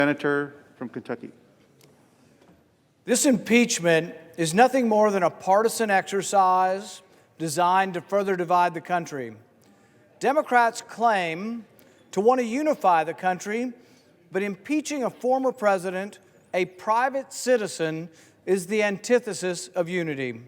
Senator from Kentucky. This impeachment is nothing more than a partisan exercise designed to further divide the country. Democrats claim to want to unify the country, but impeaching a former president, a private citizen, is the antithesis of unity.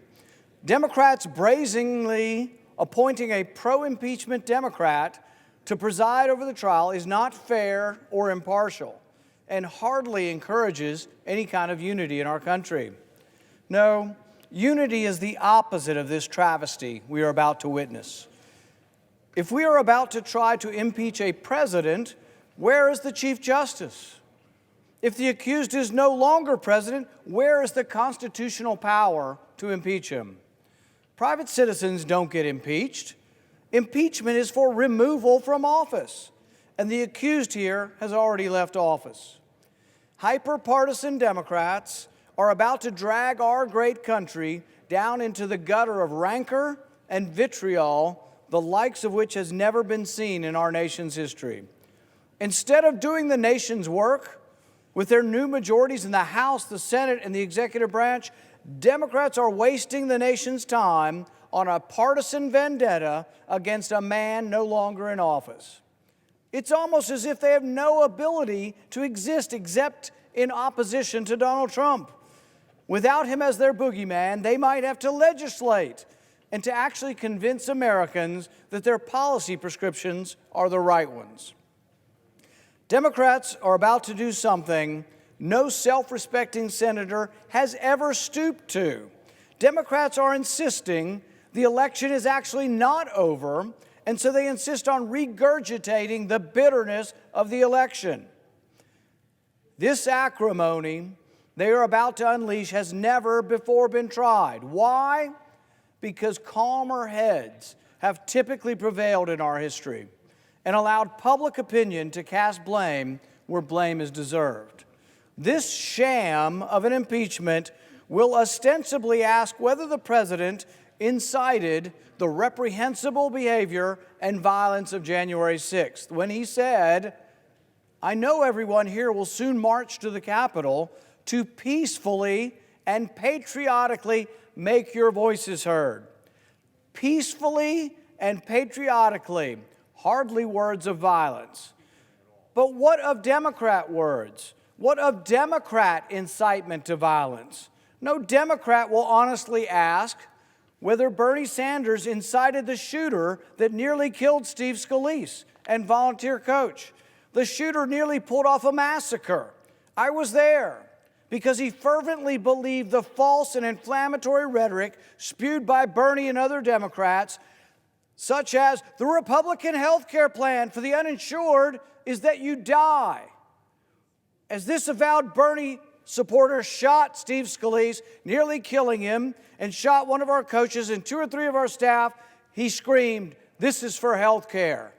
Democrats brazenly appointing a pro-impeachment Democrat to preside over the trial is not fair or impartial, and hardly encourages any kind of unity in our country. No, unity is the opposite of this travesty we are about to witness. If we are about to try to impeach a president, where is the Chief Justice? If the accused is no longer president, where is the constitutional power to impeach him? Private citizens don't get impeached. Impeachment is for removal from office, and the accused here has already left office. Hyper-partisan Democrats are about to drag our great country down into the gutter of rancor and vitriol, the likes of which has never been seen in our nation's history. Instead of doing the nation's work with their new majorities in the House, the Senate, and the executive branch, Democrats are wasting the nation's time on a partisan vendetta against a man no longer in office. It's almost as if they have no ability to exist except in opposition to Donald Trump. Without him as their boogeyman, they might have to legislate and to actually convince Americans that their policy prescriptions are the right ones. Democrats are about to do something no self-respecting senator has ever stooped to. Democrats are insisting the election is actually not over, and so they insist on regurgitating the bitterness of the election. This acrimony they are about to unleash has never before been tried. Why? Because calmer heads have typically prevailed in our history and allowed public opinion to cast blame where blame is deserved. This sham of an impeachment will ostensibly ask whether the president incited the reprehensible behavior and violence of January 6th when he said, "I know everyone here will soon march to the Capitol to peacefully and patriotically make your voices heard." Peacefully and patriotically, hardly words of violence. But what of Democrat words? What of Democrat incitement to violence? No Democrat will honestly ask whether Bernie Sanders incited the shooter that nearly killed Steve Scalise and volunteer coach. The shooter nearly pulled off a massacre. I was there because he fervently believed the false and inflammatory rhetoric spewed by Bernie and other Democrats, such as the Republican health care plan for the uninsured is that you die. As this avowed Bernie supporter shot Steve Scalise, nearly killing him, and shot one of our coaches and 2 or 3 of our staff, he screamed, "This is for health care."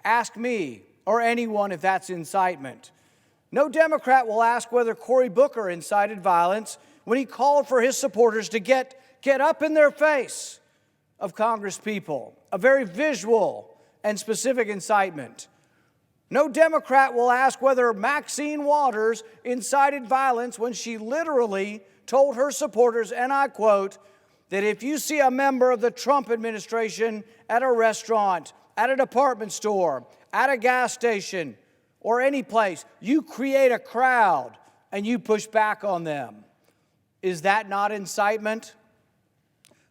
Ask me or anyone if that's incitement. No Democrat will ask whether Cory Booker incited violence when he called for his supporters to get up in their face of Congress people, a very visual and specific incitement. No Democrat will ask whether Maxine Waters incited violence when she literally told her supporters, and I quote, that if you see a member of the Trump administration at a restaurant, at a department store, at a gas station, or any place, you create a crowd and you push back on them. Is that not incitement?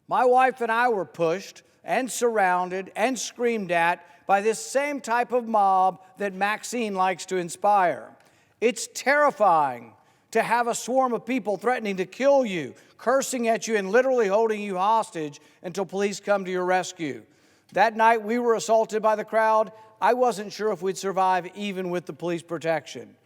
My wife and I were pushed and surrounded and screamed at by this same type of mob that Maxine likes to inspire. It's terrifying to have a swarm of people threatening to kill you, cursing at you, and literally holding you hostage until police come to your rescue. That night we were assaulted by the crowd. I wasn't sure if we'd survive even with the police protection.